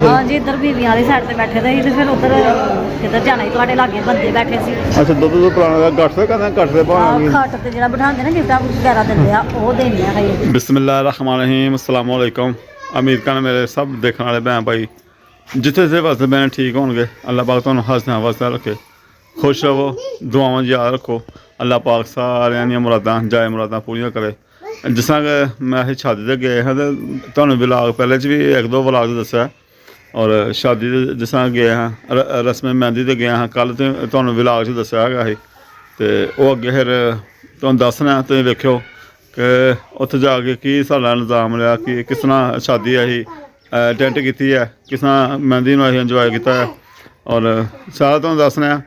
हाँ जी, इधर बीवियां वाली साइड पे बैठे थे तो फिर उधर किधर जाना ही तुहाडे लागे बंदे बैठे सी। अच्छा दुद्ध तो पुराना गट से कहते गट से भाव खट ते जेड़ा बिठांदे ना गिफ्टां वगैरह दिंदे आ ओह देने आ खाई। बिस्मिल्लाहिर्रहमानिर्रहीम अस्सलाम वालेकुम। उम्मीद करना मेरे सब देखने वाले भैन भाई जिथे जिथे वसदे बैन ठीक होंगे। अल्लाह पाक तुहानूं हसना वसदा रखे, खुश रवो, दुआवां याद रखो। अल्लाह पाक सारियां दियां मुरादां जाए मुरादां पूरियां करे। जिस तरह कि मैं असीं शादी ते गए हैं तो तुहानूं व्लॉग पहले च भी एक दो व्लॉग दस्सेआ और शादी जिस तरह गए हैं रस्म मेहंदी ते गए हैं कल तो तुहानूं व्लॉग च दस्सेआ गया ही ते ओह् अग्गें फिर तुहानूं दस्सना तुसीं वेखिओ कि उत्थे जाके की साढ़ा निज़ाम रहा कि किस तरह शादी असीं अटेंड कीती है, किस तरह मेहंदी नूं असीं इंजॉय कीता है और सारा तुहानूं दस्सना है।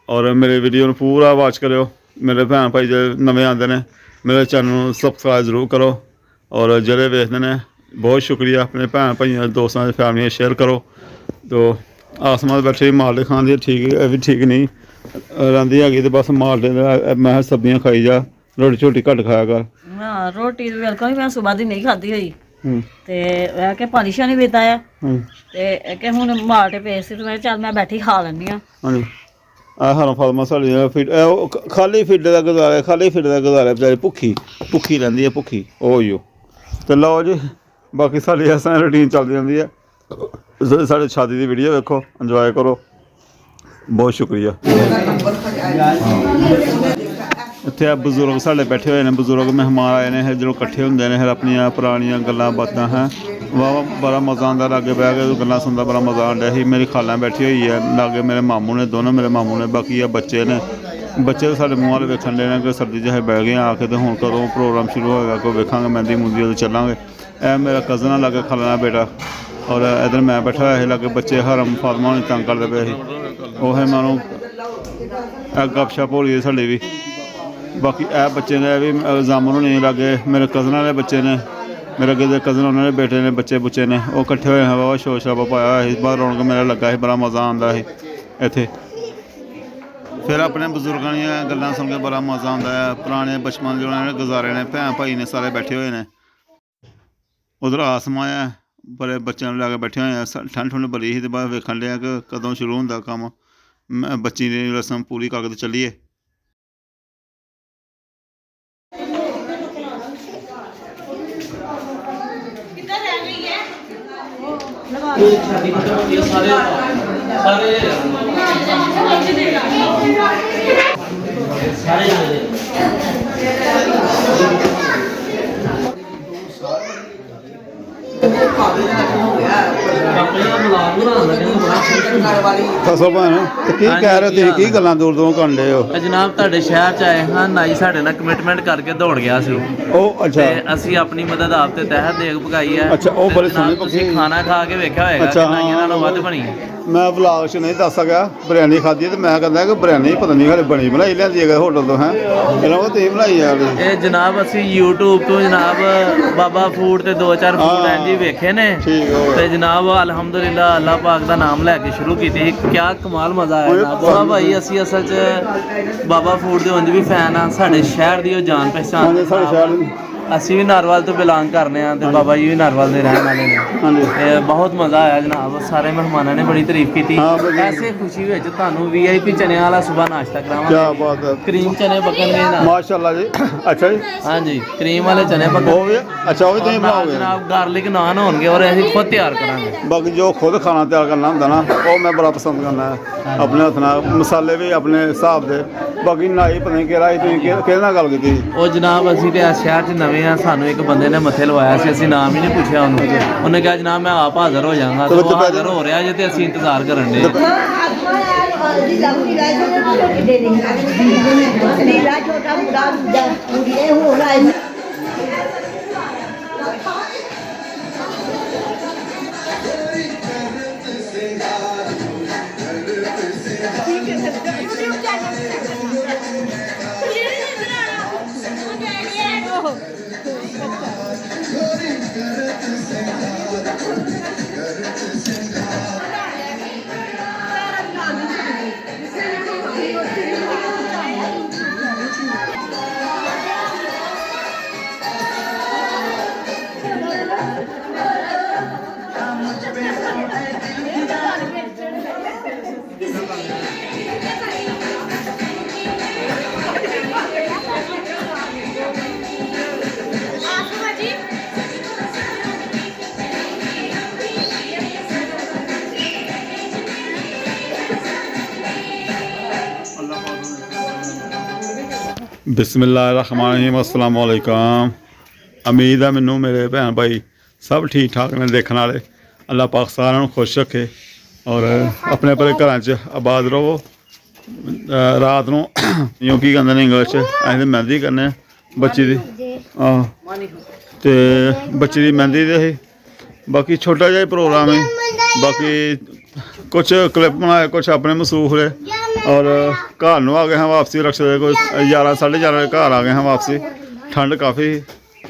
और मेरे वीडियो नूं पूरा वाच करिओ। मेरे भैन भाई जो नमें आंदे ने मेरे चैनल नूं सबसक्राइब जरूर करो और जेह्ड़े वेखदे ने बहुत शुक्रिया। अपने भैन भाइयों दोस्तां फैमिली शेयर करो। तो आसमान बैठे माल्टे खान दी ठीक भी ठीक नहीं रैंदी हैगी तो बस माल्टे मैं सब्जियां खाई जा, रोटी छोटी घट खाया कर। हां रोटी बिल्कुल ही मैं सुबह दी नहीं खाधी हुई ते वह के पानी शानी पीता है ते के हुन माल्टे पे सी तो मैं चल मैं बैठी खा लैनी आ। हाँ जी हरम फार्मा साढ़ी फिट खाली फिडे का गुजारा, खाली फिडे का गुजारा बेचारी भुक्खी भुक्खी रैंदी है भुक्खी ओहो तो लो जी। बाकी साड़ी इस तरह रूटीन चलती रैंदी है। साढ़े शादी की वीडियो देखो, इंजॉय करो। बहुत शुक्रिया। इत्थे बजुर्ग साढ़े बैठे हुए हैं, बजुर्ग मेहमान आए हैं जो कट्ठे होंगे ने फिर अपनियां पुरानियां गल्लां बातां हैं वाह बड़ा मज़ा आंदा। लागे बह के गल्लां सुनदा बड़ा मज़ा आंदा ही। मेरी खालां बैठी हुई है लागे, मेरे मामू ने दोनों मेरे मामू ने, बाकी ये बच्चे ने बच्चे तो साढ़े मूँह वाले वेखन दे ने कि सर्दी च बह गए आके तो हुण कदों प्रोग्राम शुरू होएगा, कोई वेखांगे मेहंदी मूंदी उदों चलांगे। ए मेरा कज़न आ लागे खाला बेटा और इधर मैं बैठा होया ही लागे बच्चे हरम फातमा होनी तंग करदे पे ही ओह मानो गपशप हो रही है साढ़े भी। बाकी ए बच्चे ने भी जामन होने लागे मेरे कज़न वाले बच्चे ने, मेरे अगे दे कज़न उन्होंने बेटे ने बच्चे बुच्चे ने वो कट्ठे हुए हैं बाबा शोर शराबा पाया ही बाहर रौनक मेरा लगा ही बड़ा मज़ा आंदा ही इत्थे। फिर अपने बजुर्गों दी गल्लां सुन के बड़ा मज़ा आंदा है। पुराने बचपन जो उन्होंने गुजारे ने भैन भाई ने सारे बैठे हुए हैं। उधर आसमां है बड़े बच्चों को लैके बैठे हुए हैं। ठंड ठुंड बड़ी ही तो बस वेखन लिया कि कदों शुरू होंदा कम्म, बच्ची दी रस्म पूरी करके चलिए। ਦੱਸੋ ਭੈਣ ਕੀ ਕਹਿ ਰਹੇ ਤੁਸੀਂ ਕੀ ਗੱਲਾਂ ਦੂਰ ਦੂਰ ਕਰਨ ਡਏ ਹੋ? ਜਨਾਬ ਤੁਹਾਡੇ ਸ਼ਹਿਰ ਚ ਆਏ ਹਾਂ, ਨਾਈ ਸਾਡੇ ਨਾਲ ਕਮਿਟਮੈਂਟ ਕਰਕੇ ਦੌੜ ਗਿਆ ਸੀ ਉਹ ਅੱਛਾ ਤੇ ਅਸੀਂ ਆਪਣੀ ਮਦਦ ਆਪ ਤੇ ਤਹਿਤ ਦੇਗ ਪਕਾਈ ਹੈ। ਅੱਛਾ ਉਹ ਬੜੇ ਸੋਹਣੇ ਤੁਸੀਂ ਖਾਣਾ ਖਾ ਕੇ ਵੇਖਿਆ ਹੋਏਗਾ ਕਿ ਨਾਈਆਂ ਨਾਲੋਂ ਵੱਧ ਬਣੀ ਹੈ। ਮੈਂ ਵਲੌਗ 'ਚ ਨਹੀਂ ਦੱਸ ਸਕਿਆ, ਬਿਰਿਆਨੀ ਖਾਧੀ ਤੇ ਮੈਂ ਕਹਿੰਦਾ ਕਿ ਬਿਰਿਆਨੀ ਪਤਾ ਨਹੀਂ ਹਲੇ ਬਣੀ ਬਣਾਈ ਲਿਆਂਦੀ ਹੈ ਹੋਟਲ ਤੋਂ ਹੈ ਇਹਨਾਂ ਉਹ ਤੁਸੀਂ ਬਣਾਈ ਯਾਰ। ਇਹ ਜਨਾਬ ਅਸੀਂ YouTube ਤੋਂ ਜਨਾਬ ਬਾਬਾ ਫੂਡ ਤੇ 2-4 ਫੂਡ ਐਂ ਜੀ ਵੇਖੇ ਨੇ ਤੇ ਜਨਾਬ ਅਲਹਮਦੁਲਿਲਾ ਅੱਲਾਹ ਪਾਕ ਦਾ ਨਾਮ ਲੈ ਕੇ ਸ਼ੁਰੂ ਕੀਤੀ। ਕਿਆ ਕਮਾਲ ਮਜ਼ਾ ਆਇਆ ਜਨਾਬ। ਬਾਬਾ ਭਾਈ ਅਸੀਂ ਅਸਲ 'ਚ ਬਾਬਾ ਫੂਡ ਦੇ ਉਂਝ ਵੀ ਫੈਨ ਆ, ਸਾਡੇ ਸ਼ਹਿਰ ਦੀ ਉਹ ਜਾਣ ਪਹਿਚਾਣ। ਸਾਡੇ ਸ਼ਹਿਰ ਅਸੀਂ ਵੀ ਨਾਰਵਾਲ ਤੋਂ ਬਿਲੋਂਗ ਕਰਨੇ ਆ ਤੇ ਬਾਬਾ ਜੀ ਵੀ ਨਾਰਵਾਲ ਦੇ ਰਹਿਣ ਵਾਲੇ ਨੇ ਤੇ ਬਹੁਤ ਮਜ਼ਾ ਆਇਆ ਜਨਾਬ। ਸਾਰੇ ਮਹਿਮਾਨਾਂ ਨੇ ਬੜੀ ਤਾਰੀਫ ਕੀਤੀ। ਐਸੇ ਖੁਸ਼ੀ ਵਿੱਚ ਤੁਹਾਨੂੰ VIP ਚਨਿਆਂ ਵਾਲਾ ਸਵੇਰ ਨਾਸ਼ਤਾ ਕਰਾਵਾਂਗੇ। ਕੀ ਬਾਤ ਹੈ। ਕਰੀਮ ਚਨੇ ਪੱਕਣਗੇ ਜਨਾਬ। ਮਾਸ਼ਾਅੱਲਾ ਜੀ। ਅੱਛਾ ਜੀ ਹਾਂਜੀ ਕਰੀਮ ਵਾਲੇ ਚਨੇ ਪੱਕਣਗੇ। ਉਹ ਵੀ ਅੱਛਾ ਉਹ ਵੀ ਤੁਸੀਂ ਬਣਾਓਗੇ ਜਨਾਬ? ਗਾਰਲਿਕ ਨਾਨ ਹੋਣਗੇ ਔਰ ਅਸੀਂ ਖੁਦ ਤਿਆਰ ਕਰਾਂਗੇ। ਬਾਕੀ ਜੋ ਖੁਦ ਖਾਣਾ ਤਿਆਰ ਕਰਨਾ ਹੁੰਦਾ ਨਾ ਉਹ ਮੈਂ ਬੜਾ ਪਸੰਦ ਕਰਨਾ ਹੈ ਆਪਣੇ ਹੱਥ ਨਾਲ, ਮਸਾਲੇ ਵੀ ਆਪਣੇ ਹਿਸਾਬ ਦੇ। ਬਾਕੀ ਨਾਈ ਪਤਾ ਨਹੀਂ ਕਿਹੜਾ ਤੁਸੀਂ ਕਿਹਦੇ ਨਾਲ ਗੱਲ ਕੀਤੀ? ਉਹ ਜਨਾਬ ਅਸੀਂ ਤੇ ਇਸ ਸ਼ਹਿਰ 'ਚ ਨਵੇਂ ਆ, ਸਾਨੂੰ ਇੱਕ ਬੰਦੇ ਨੇ ਮੱਥੇ ਲਵਾਇਆ ਸੀ, ਅਸੀਂ ਨਾਮ ਹੀ ਨਹੀਂ ਪੁੱਛਿਆ ਉਹਨੂੰ। ਉਹਨੇ ਕਿਹਾ ਜਨਾਬ ਮੈਂ ਆਪ ਹਾਜ਼ਰ ਹੋ ਜਾਵਾਂਗਾ ਤੇ ਉਹ ਹਾਜ਼ਰ ਹੋ ਰਿਹਾ ਜੇ ਤੇ ਅਸੀਂ ਇੰਤਜ਼ਾਰ ਕਰਨ ਦੇ। ਬਿਸਮਿल्लाहिर्रहमानिर्रहीम अस्सलाम वालेकुम। ਉਮੀਦ ਹੈ ਮੈਨੂੰ ਮੇਰੇ ਭੈਣ ਭਾਈ ਸਭ ਠੀਕ ਠਾਕ ਨੇ ਦੇਖਣ ਵਾਲੇ। ਅੱਲਾਹ ਪਾਕ ਸਾਰਿਆਂ ਨੂੰ ਖੁਸ਼ ਰੱਖੇ ਔਰ ਆਪਣੇ ਆਪਣੇ ਘਰਾਂ 'ਚ ਆਬਾਦ ਰਹੋ। ਰਾਤ ਨੂੰ ਯੋਂ ਕੀ ਕਹਿੰਦੇ ਨੇ ਇੰਗਲਿਸ਼ 'ਚ ਅਸੀਂ ਤਾਂ ਮਹਿੰਦੀ ਕਰਨੇ ਬੱਚੀ ਦੀ ਤੇ ਬੱਚੀ ਦੀ ਮਹਿੰਦੀ ਦੇ ਸੀ। ਬਾਕੀ ਛੋਟਾ ਜਿਹਾ ਪ੍ਰੋਗਰਾਮ ਹੈ। ਬਾਕੀ ਕੁਛ ਕਲਿੱਪ ਬਣਾਏ, ਕੁਛ ਆਪਣੇ ਮਸੂਖ ਰਹੇ और घर ਨੂੰ आ गए हैं वापसी। रक्षा ਦੇ कोई 11 साढ़े 11 घर आ गए हैं वापसी। ठंड काफ़ी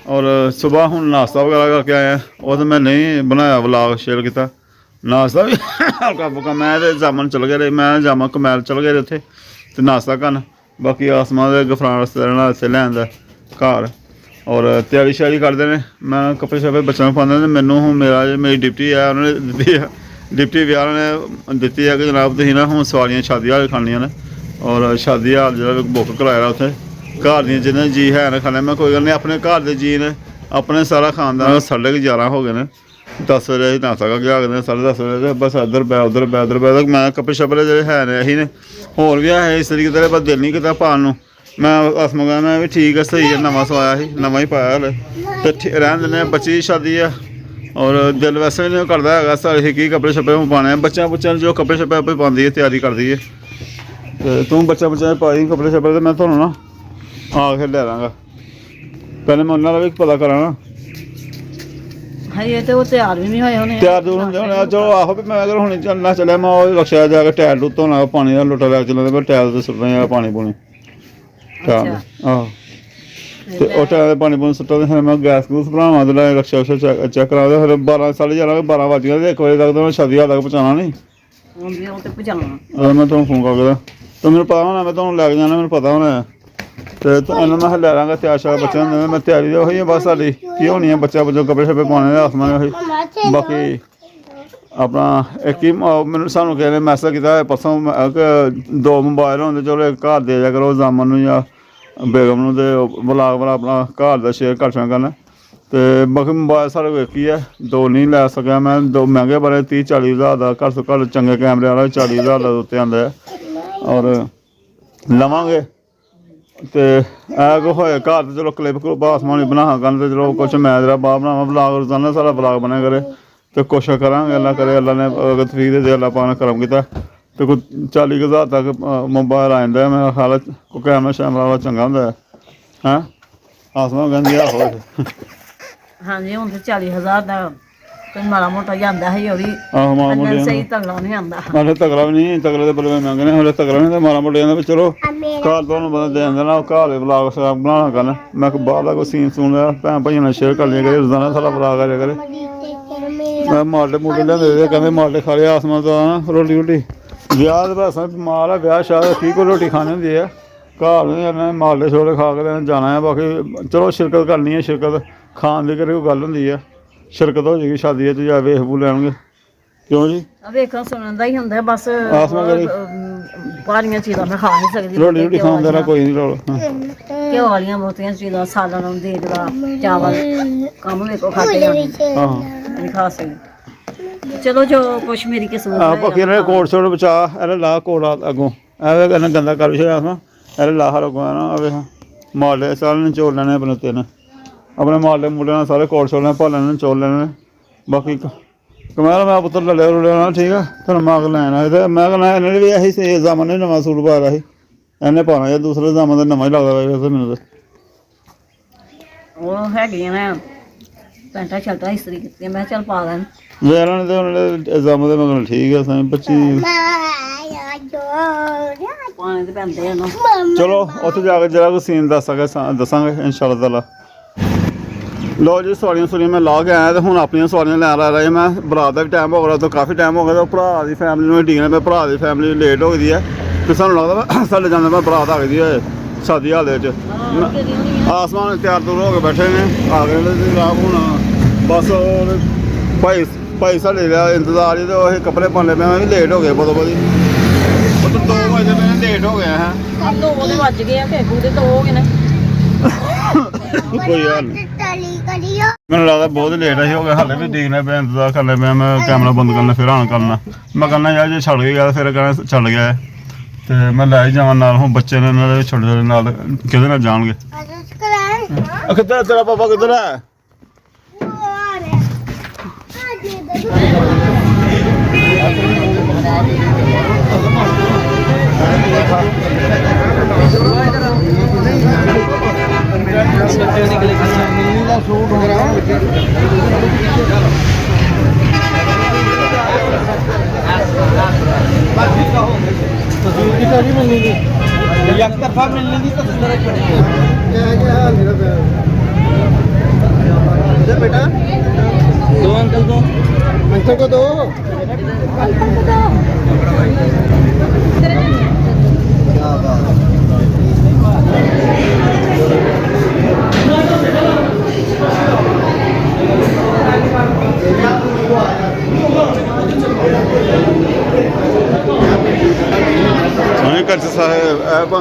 और सुबह हूँ नाश्ता वगैरह करके आए हैं। वो तो मैं नहीं बनाया व्लॉग शेयर किया। नाश्ता भी हल्का फुल्का मैं तो जामन चल गए, मैं जामा कमैल चल गए उत्थे तो नाश्ता करन। बाकी आसमान के गफरान रिश्तेदार इत्थे लैन घर और तैयारी श्यारी करते हैं। मैं कपड़े शपड़े बच्चों को पाते मैनू हूँ मेरी डिप्टी है उन्होंने दी है। डिप्टी विआह ने दी है कि जनाब तुम ना हूँ सवारियाँ शादी हाल खानियां ने और शादी हाल जो बुक कराया उत्थे घर दी जिन्हें जी है ना खाने। मैं कोई गल नहीं, अपने घर के जी ने अपने सारा खानदान 11:30 हो गए ने। 10 बजे नाश्ता करके आ गए 10:30 बजे बस इधर बै उधर बै उधर बै। मैं कपड़े शपड़े जो है ने यही ने होर भी है इस तरीके तरह बस दिल नहीं किया पान। मैं अस मंगा मैं भी ठीक है सही है, नवा सवाया ही नवा ही पाया हले तो रहन देने। बच्ची की शादी है और दिल वैसे भी नहीं करता है सारे की कपड़े शपड़े पाने हैं। बच्चों जो कपड़े शपड़े आप पाती है तैयारी करती है तो तू बच्चा पाई कपड़े शपड़े तो मैं थोड़ा ना आके ले लाँगा। पहले मैं उन्होंने भी पता करा ना तैयार भी नहीं होए तैयार दूर होंगे चलो आहो भी मैं अगर हुणे चलना चलिया मैं रक्षा जाकर टैल टूल धोना पानी का लोटा लैके चलना टैल तो सुट्टना पानी पूनी आहो तो उस टाइम पानी पूनी सुट्टा तो फिर मैं गैस गूस बनावा तो रक्षा उक्षा चेक करा फिर 12 11:30 12 बज गए 1 बजे तक तो शादी हाल तक पहुँचाना नहीं मैं तुम फोन करके तो मेरे पता होना मैं तुम लैके जाना, मेरे पता होना तो इन्होंने मैं लै लाँगा तैयार श्यार बच्चे होंगे मैं तैयारी तो वही है बस साड़ी की होनी है बच्चा कपड़े शपड़े पाने आसमान वही। बाकी अपना एक ही मैंने सानू किसी ने मैसेज किया परसों 2 मोबाइल होंगे चलो एक घर दे जा करो जामन या बेगम तो ब्लाग वाला अपना घर का शेयर कर सकना तो बाकी मोबाइल साढ़े को एक ही है, 2 नहीं लै सकें मैं। 2 महंगे बड़े 30-40 हज़ार का घट तो घट चंगे कैमरे वाला 40 हज़ार का उत्ते आंदा है और लवांगे तो ऐ होए घर तो चलो क्लिप क्लुप आसमानी बना कर तो चलो कुछ मैं जरा बाहर बनावा ब्लाग रोजाना सारा ब्लाग बने करे तो कोशिश करांगे अल्लाह करे। अल्लाह ने अगर तफीक दे अल्लाह पाक ने करम किया तो कोई 40 हज़ार तक मोबाइल आ जाता है। मेरा ख्याल है कोई कैमरा शैमरा वाला चंगा होंदा है आसमान कहंदी आहो हाँ जी हूँ तो 40,000 का कोई माड़ा मोटा जाता है वो भी सही तगड़ा नहीं आता। तगड़ा भी नहीं तगड़े तो बड़े महंगे ने तगड़ा नहीं तो माड़ा मोटा जाता चलो घर तो बंदा दे देना घर ब्लाग श्लाग बनाना करना। मैं बाहर का कोई सीन सून भैन भाइयों ने शेयर कर लिया करे रोजाना सारा ब्लाग करिया करे। माल्टे मूल्टे लिया कहते माल्टे खा लिया आसमान तो रोटी रोटी ब्याह तो बस बीमार है ब्याह शाह की कोई रोटी खानी होंगी है घर नहीं करना माल्टे छोले खा के जाना है। बाकी चलो शिरकत करनी है, शिरकत खान की कोई गल होंगी है, शिरकत हो जाएगी शादी या वेख वू लैनगे क्यों जी वेखा सुनन दा ही हुंदा बस भारियां चीज़ां मैं खा नहीं सकदी। रोटी रोटी खान देना कोई नहीं रोल घ्यो वालियां बहुतियां चीज़ां सालन देगड़ा चावल कम वेखो खाते नहीं खा सकदी। चलो जो कुछ मेरी किस्मत है। बाकी इन्हें कोट शोट बचा इन्हें ला कोट अगों इन्हें गंदा कर छड़ा इन्हें ला हर अगों ना वेख माल्टे सारे नचोड़ लैने अपने उत्ते ने अपने माल्टे मुल्टे सारे कोट शोट पा लैने नचोड़ लैने। बाकी कमैल मैं पुत्तर लड़े रुड़े ठीक है थोड़ा मैं अगर लैना है तो मैं कहना इन्हें भी यही से जामन ने नवा सूट पाया ही इन्हें पाना या दूसरे जामन का नवा ही लगता वैसे मैंने वो है पैंटा शर्टा इस्त्री की मैं चल पा दें वेरा ने तो उन्होंने जामन के मगर ठीक है सही बच्ची पाने तो पैंते हैं ना। चलो उत्थे जाके जरा कोई सीन दसांगे इंशाअल्लाह ताला। लो जी सवारियां सुनियां मैं ला के आया तो हूँ अपन सवारियां लै रहा मैं बरात का भी टाइम हो गया तो काफ़ी टाइम हो गया तो भरा की फैमिली में डिगने पे भरा की फैमिली लेट हो गई है तो सानू लगता साढ़े जाने में बरात आ गई है शादी हाल आसमान तैयार दूर हो के बैठे ने आ गए जनाब हूँ बस भाई भाई साढ़े इंतजार ही तो कपड़े पाने पे भी लेट हो गए बदो बदी 2 बजे मैंने लेट हो गए हैं 2 बज गए फिर पूरे 2 हो गए कोई हाल नहीं मैंने लगता बहुत लेट हो गया हाले भी देखने पे इंतजार करने पे मैं कैमरा बंद करना फिर ऑन करना मैं कहना यार जो छड़ गया फिर कहना छड़ गया ਤੇ ਮੈਂ ਲੈ ਹੀ ਜਾਵਾਂ ਨਾਲ। ਹੁਣ ਬੱਚੇ ਨੇ ਇਹਨਾਂ ਦੇ ਛੋਟੇ ਛੋਟੇ ਨਾਲ ਕਿਹਦੇ ਨਾਲ ਜਾਣਗੇ? ਕਿੱਧਰ ਤੇਰਾ ਪਾਪਾ ਕਿੱਧਰ ਹੈ? बेटा दो अंकल को दो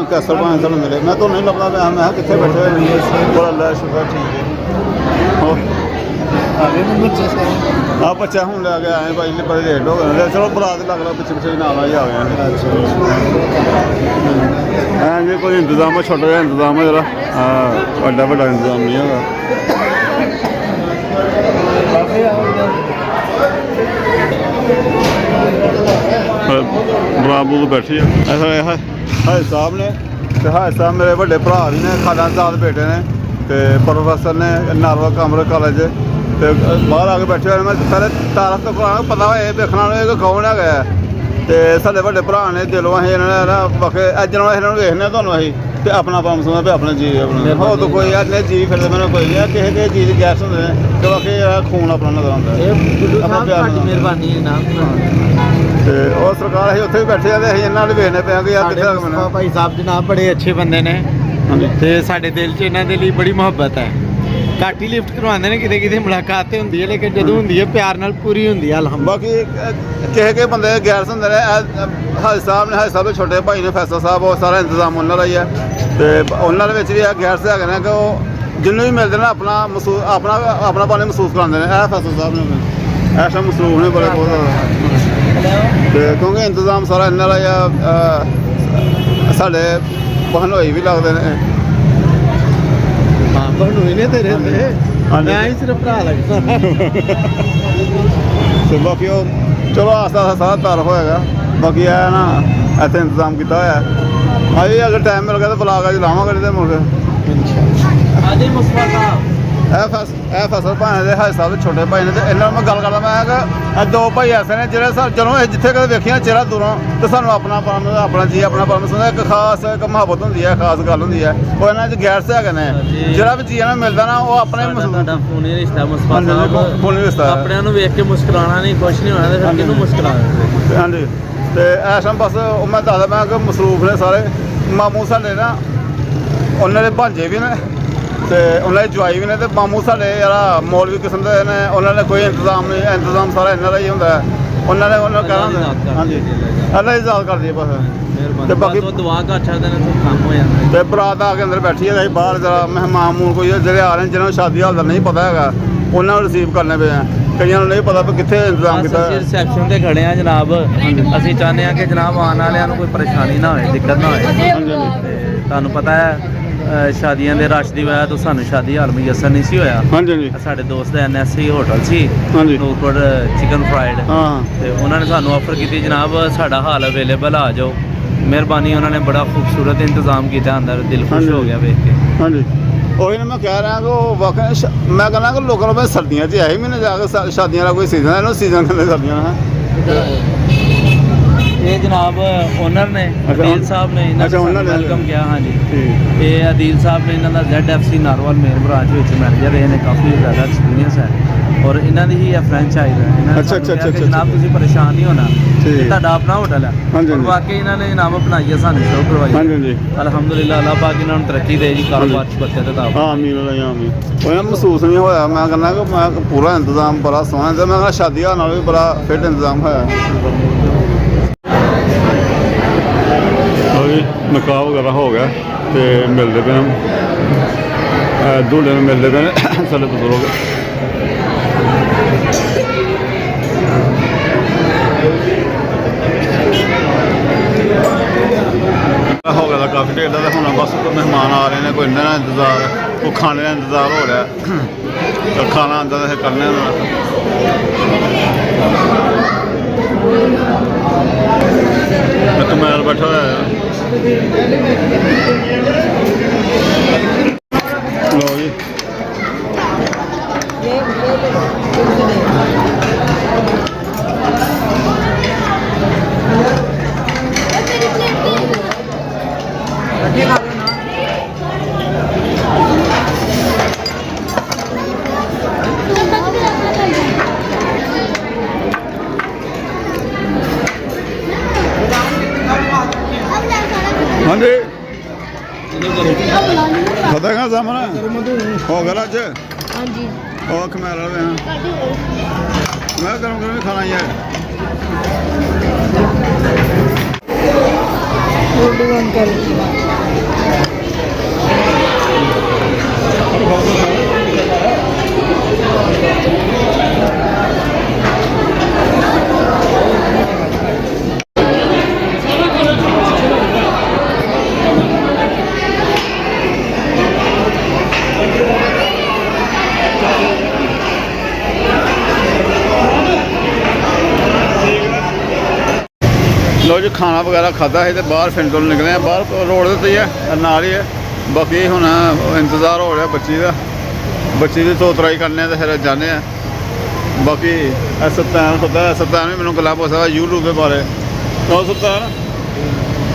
कैसर भाई तुम मिले मैं तो नहीं लगा मैं कितने बैठे हुए बड़ा अल्लाह शुक्र ठीक है हाँ बच्चा हूँ ले गया आए भाई बड़े लेट हो गए चलो बरात लग रहा पिछले पिछले नाल ही आ गए हैं जी कोई इंतजाम है छोटा जहा इंतजाम है जरा बड़ा बड़ा इंतजाम नहीं होगा बराबू बैठी है हाय साहब ने हाय साहब मेरे बड़े भरा भी ने खादा साथ बेटे ने ते प्रोफेसर ने नारवा कामरे कॉलेज ते बाहर आके बैठे हुए मैं पहले तारफ तो पता होए देखना कि कौन है ते साडे बड़े भरा ने दिलों असीं इन्हां ने ना बाकी अज नाल इन्हां नूं वेखने तुहानूं असीं ते अपना पाम समझ पे अपना जी अपना हो तो कोई इन्ने जी फिरदे मैनूं कोई नहीं किसी के जी गैस होंदे ने ते बाकी खून अपना नजर आउंदा है अपना प्यार मेहरबानी नाम ते और सरकार असीं उत्थे भी बैठे आ ते असीं इन्हां नूं वेखने पे कि यार कित्थे तक मैनूं भाई साहब जनाब बड़े अच्छे बंदे ने ते साडे दिल च इन्हां दे लई बड़ी मुहब्बत है घट ही लिफ्ट करवाते हैं किते किते मुलाकात होंदी है लेकिन जदों होंदी है प्यार नाल पूरी होंदी है बाकी किसी बंदे गैर होंदे ने हाजी साहब ने हाजी साहब दे छोटे भाई ने फैसल साहब वो सारा इंतजाम उन्हां दा ही है ते उन्हां दे विच भी गैर से हैगे ने कि वो जिन्नू भी मिलदे ने अपना महसूस अपना पानी महसूस करांदे ने फैसल साहब ने ऐसा मसरूफ ने बड़े बहुत ते क्योंकि इंतजाम सारा इन्हां दा ही साडे बहनोई भी लगदे ने बहनोई ने तेरे मैं ही सिर्फ भरा लगदा ते बाकी चलो आस्ता आस्ता सारा तारफ होएगा बाकी है ना इत्थे इंतजाम किया होया अजे अगर टाइम मिल गया तो ब्लॉग अज लावांगे ते मुड़ आदि मुस्तफा साहब फैसल भाई ने हाजी साहब छोटे भाई ने इन्होंने मैं गल करदा मैं दो भाई ऐसे ने जेह्ड़े चलो जिथे कदें वेखिया चेहरा दूरों तो सानू अपना जी अपना पन समझदा एक खास एक मुहब्बत होंदी है खास गल होंदी है वो इन्हां च गैर से हैगे ने जेह्ड़ा भी जी इन्हां मिलदा ना वो अपने साडा फोनी रिश्ता मुस्तफा साहब फोनी रिश्ता अपने नूं वेख के मुस्कुराना नहीं खुश नहीं होना ते फिर किहनूं मुस्कुराना हाँ जी ते ऐसा बस मैं दसदा मैं कि मसरूफ ने सारे मामू साडे ना उन्हां दे भांजे भी ने ते उन्होंने जवाई भी ने ते मामू साढ़े यार मौलवी किस्म के ने उन्होंने कोई इंतजाम नहीं इंतजाम सारा इन्हों का ही होंदा है उन्होंने कहना हाँ जी अल्लाह इजाद कर दी बस ते बाकी दुआ कर सकदे ने तो काम हो जांदा ते बरात आके अंदर बैठी है बाहर जरा मेहमान मून कोई जेह्ड़े आ रहे हैं जिन्होंने शादी हाल दा नहीं पता हैगा उन्होंने रिसीव करने पे हैं कईयां नूं नहीं पता कि कित्थे इंतजाम कीता है रिसेप्शन ते खड़े हैं जनाब ਅਸੀਂ ਚਾਹੁੰਦੇ ਹਾਂ कि जनाब आने वालिਆਂ ਨੂੰ कोई परेशानी ना होए दिक्कत ना होए ਤੁਹਾਨੂੰ पता है शादियां दे रश दी वजह तो सानू शादी हाल मुयसर नहीं सी होया हाँ जी साडे दोस्त दा NSC होटल सी हाँ जी नूरपुर चिकन फ्राइड हाँ ते उन्होंने सानू ऑफर की जनाब साडा हाल अवेलेबल आ जाओ मेहरबानी उन्होंने बड़ा खूबसूरत इंतजाम किया अंदर दिल खुश हो गया वेख के हाँ जी ਉਹੀ ਨਾ मैं कह रहा कि वाकई मैं कहना कि लोगों को सर्दियों च है महीने जाकर शादियों का कोई सीजन है सीजन कहते सर्दियों है ये जनाब ओनर ने अदील साहब ने इन्होंने वेलकम किया हाँ जी ये अदील साहब ने इन्होंने ZFC narwhal main branch manager रहे हैं काफ़ी ज़्यादा एक्सपीरियंस है और इन्होंने ही फ्रेंचाइज है अच्छा जनाब तुम परेशान नहीं होना ਤੁਹਾਡਾ ਆਪਣਾ ਹੋਟਲ ਹੈ ਵਾਕਈ ਇਹਨਾਂ ਨੇ ਇਨਾਮ ਬਣਾਈ ਹੈ ਸਾਨੂੰ ਸ਼ੋਅ ਕਰਵਾਈ ਹਾਂਜੀ ਅਲਹਮਦੁਲਿਲਾ ਅੱਲਾਹ ਪਾਕ ਇਹਨਾਂ ਨੂੰ ਤਰੱਕੀ ਦੇ ਜੀ ਕਾਰੋਬਾਰ ਚ ਬਰਕਤ ਅਤਾ ਆਮੀਨ ਆਮੀਨ ਉਹ ਮਹਿਸੂਸ ਨਹੀਂ ਹੋਇਆ ਮੈਂ ਕਹਿੰਦਾ ਕਿ ਮੈਂ ਪੂਰਾ ਇੰਤਜ਼ਾਮ ਬੜਾ ਸੋਹਣਾ ਤੇ ਮੈਂ ਕਹਿੰਦਾ ਸ਼ਾਦੀਆਂ ਨਾਲ ਵੀ ਬੜਾ ਫਿੱਟ ਇੰਤਜ਼ਾਮ ਹੋਇਆ ਉਹ ਨਕਾਹ ਵਗੈਰਾ ਹੋ ਗਿਆ ਤੇ ਮਿਲਦੇ ਪਏ ਦੂਲੇ ਨੂੰ ਮਿਲਦੇ ਪਏ ਸਾਡੇ ਬਜ਼ੁਰਗ ਢੇਲਾ ਤਾਂ ਹੁਣ ਬਸ ਮਹਿਮਾਨ ਆ ਰਹੇ ਨੇ, ਕੋਈ ਇਹਨਾਂ ਦਾ ਇੰਤਜ਼ਾਰ, ਉਹ ਖਾਣੇ ਦਾ ਇੰਤਜ਼ਾਰ ਹੋ ਰਿਹਾ। ਤਾਂ ਖਾਣਾ ਆਉਂਦਾ ਤਾਂ ਫਿਰ ਕਰਨਾ ਉਹਨਾਂ ਦਾ। ਕਮੈਲ ਬੈਠਾ ਹੋਇਆ ਹੈ। ਲਓ ਜੀ ਹਾਂਜੀ ਪਤਾ ਸਾਹਮਣੇ ਹੋ ਗਿਆ ਅੱਜ। ਹਾਂਜੀ ਉਹ ਕਮੈਲ ਵਾਲੇ ਹਾਂ ਮੈਂ ਗਰਮ ਗਰਮ ਖਾਣਾ ਯਾਰ। ਲੋ ਜੀ ਖਾਣਾ ਵਗੈਰਾ ਖਾਧਾ ਸੀ ਤੇ ਬਾਹਰ ਪਿੰਡ ਤੋਂ ਨਿਕਲੇ ਆ, ਬਾਹਰ ਰੋਡ ਦੇ ਉੱਤੇ ਹੀ ਹੈ, ਨਾਲ ਹੀ ਹੈ। ਬਾਕੀ ਹੁਣ ਇੰਤਜ਼ਾਰ ਹੋ ਰਿਹਾ ਬੱਚੀ ਦੀ ਤੋਤਰਾਈ ਕਰਨੇ ਤੇ ਫਿਰ ਜਾਂਦੇ ਆ। ਬਾਕੀ ਸਲਤਾਨ ਖੁਦਾ ਸਲਤਾਨ ਵੀ ਮੈਨੂੰ ਗੱਲਾਂ ਪੁੱਛਦਾ YouTube ਦੇ ਬਾਰੇ। ਉਹ ਸਲਤਾਨ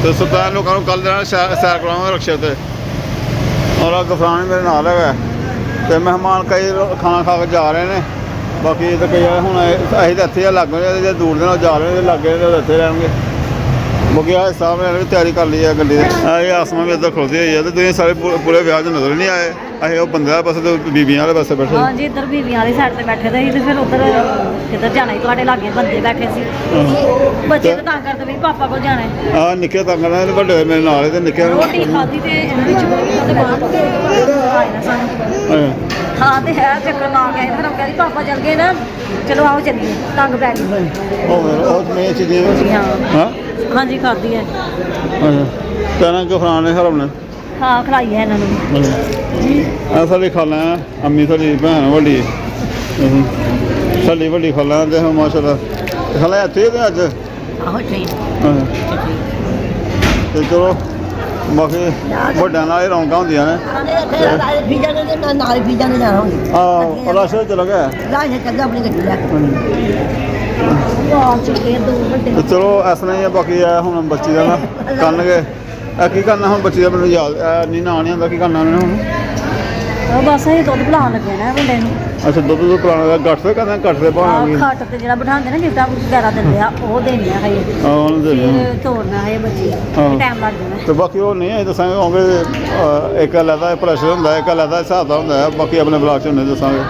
ਤੇ ਸਲਤਾਨ ਲੋਕਾਂ ਨੂੰ ਕੱਲ੍ਹ ਦੇਣਾ ਸੈਰ ਕਰਾਵਾਂਗੇ ਰਕਸ਼ੇ 'ਤੇ। ਔਰ ਗਫਰਾਨ ਮੇਰੇ ਨਾਲ ਹੈਗਾ ਤੇ ਮਹਿਮਾਨ ਕਈ ਖਾਣਾ ਖਾ ਕੇ ਜਾ ਰਹੇ ਨੇ। ਬਾਕੀ ਤਾਂ ਕਈ ਹੁਣ ਅਸੀਂ ਤਾਂ ਇੱਥੇ ਲੱਗ ਰਹੇ, ਜੇ ਦੂਰ ਦੇ ਨਾਲ ਜਾ ਰਹੇ ਨੇ ਲੱਗੇ ਨੇ ਇੱਥੇ ਰਹਿਣਗੇ। ਬਾਕੀ ਆਹ ਸਾਹਿਬ ਨੇ ਵੀ ਤਿਆਰੀ ਕਰ ਲਈ ਹੈ ਗੱਡੀ ਦੀ। ਇਹ ਆਸਮਾਨ ਵੀ ਇੱਧਰ ਖਲੋਤੀ ਹੋਈ ਹੈ ਤੇ ਤੁਸੀਂ ਸਾਰੇ ਪੂਰੇ ਵਿਆਹ 'ਚ ਨਜ਼ਰ ਨਹੀਂ ਆਏ। ਅਸੀਂ ਉਹ ਬੰਦੇ ਵਾਲੇ ਪਾਸੇ ਤੇ ਬੀਬੀਆਂ ਵਾਲੇ ਪਾਸੇ ਬੈਠੇ। ਹਾਂਜੀ ਇੱਧਰ ਬੀਬੀਆਂ ਵਾਲੀ ਸਾਈਡ ਤੇ ਬੈਠੇ ਦੇ ਸੀ ਤੇ ਫਿਰ ਉੱਧਰ ਕਿੱਧਰ ਜਾਣਾ ਸੀ, ਤੁਹਾਡੇ ਲਾਗੇ ਬੰਦੇ ਬੈਠੇ ਸੀ। ਬੱਚੇ ਤਾਂ ਤੰਗ ਕਰਦੇ ਵੀ ਪਾਪਾ ਕੋਲ ਜਾਣਾ ਹੈ। ਆਹ ਨਿੱਕੇ ਤੰਗ ਕਰਦੇ, ਵੱਡੇ ਮੇਰੇ ਨਾਲ ਤੇ ਨਿੱਕੇ ਰੋਟੀ ਖਾਧੀ ਤੇ ਇਹਨਾਂ ਵਿੱਚ ਤੇ ਬਾਹਰ ਆਏ ਨਾ ਸਾਨੂੰ। ਹਾਂ ਤੇ ਹੈ ਚੱਕਰ ਲਾ ਕੇ ਆਏ, ਫਿਰ ਉਹ ਕਹਿੰਦੀ ਪਾਪਾ ਚੱਲ ਗਏ ਨਾ, ਚਲੋ ਆਓ ਚੱਲੀਏ, ਤੰਗ ਪੈ ਗਈ। ਉਹ ਮੈਂ ਚੀਜ਼ ਹਾਂ ਹਾਂਜੀ ਖਾਧੀ ਹੈ। ਕਹਿਣਾ ਗਫਰਾਨ ਨੇ ਹਰਮ ਨੇ ਹਾਂ ਖਲਾਈ ਹੈ ਇਹਨਾਂ ਨੂੰ ਜੀ। ਆ ਸਾਡੀ ਖਾਲਾ ਅੰਮੀ ਸਾਡੀ ਭੈਣ ਵੱਡੀ, ਸਾਡੀ ਵੱਡੀ ਖਾਲਾ ਤੇ ਮਾਸ਼ਾਅੱਲਾ ਖਾਲਾ ਇੱਥੇ ਤੇ ਅੱਜ ਆਹੋ ਠੀਕ ਤੇ ਚਲੋ ਬਾਕੀ ਵੱਡਿਆਂ ਨਾਲ ਹੀ ਰੌਣਕਾਂ ਹੁੰਦੀਆਂ ਨੇ। ਆਹ ਰਸ਼ ਚਲਾ ਗਿਆ ਤੇ ਚਲੋ ਇਸ ਤਰ੍ਹਾਂ ਹੀ ਆ। ਬਾਕੀ ਆ ਹੁਣ ਬੱਚੀ ਦਾ ਨਾ ਕਰਨਗੇ ਕੀ ਕਰਨਾ ਹੁਣ ਬੱਚੀ ਦਾ, ਮੈਨੂੰ ਯਾਦ ਨਹੀਂ ਨਾਂ ਨਹੀਂ ਆਉਂਦਾ ਕੀ ਕਰਨਾ ਉਹਨੇ ਹੁਣ। ਬਸ ਇਹ ਦੁੱਧ ਪਿਲਾਉਣ ਲੱਗੇ ਨਾ ਮੁੰਡੇ ਨੂੰ। ਅੱਛਾ ਦੁੱਧ ਤੋਂ ਪਿਲਾਉਣਾ ਗੱਠ ਤੇ ਕਹਿੰਦਾ ਗੱਠ ਦੇ ਭਾਵੇਂ ਖੱਟ ਤੇ ਜਿਹੜਾ ਬਿਠਾਉਂਦੇ ਨਾ ਗਿਫਟਾਂ ਵਗੈਰਾ ਦਿੰਦੇ ਆ ਉਹ ਦੇਣੇ ਆ ਹਜੇ। ਉਹਨੂੰ ਦੇ ਦਿਓ। ਫਿਰ ਤੋੜਨਾ ਹੈ ਬੱਚੀ ਟਾਈਮ ਲੱਗ ਜਾਣਾ। ਤੇ ਬਾਕੀ ਉਹ ਨਹੀਂ ਅਸੀਂ ਦੱਸਾਂਗੇ ਕਿਉਂਕਿ ਇੱਕ ਅਲੱਗਾ ਪ੍ਰੈਸ਼ਰ ਹੁੰਦਾ, ਇੱਕ ਅਲੱਗਾ ਹਿਸਾਬ ਦਾ ਹੁੰਦਾ ਹੈ। ਬਾਕੀ ਆਪਣੇ ਬਲਾਕ 'ਚ ਹੁੰਦੇ ਦੱਸਾਂਗੇ।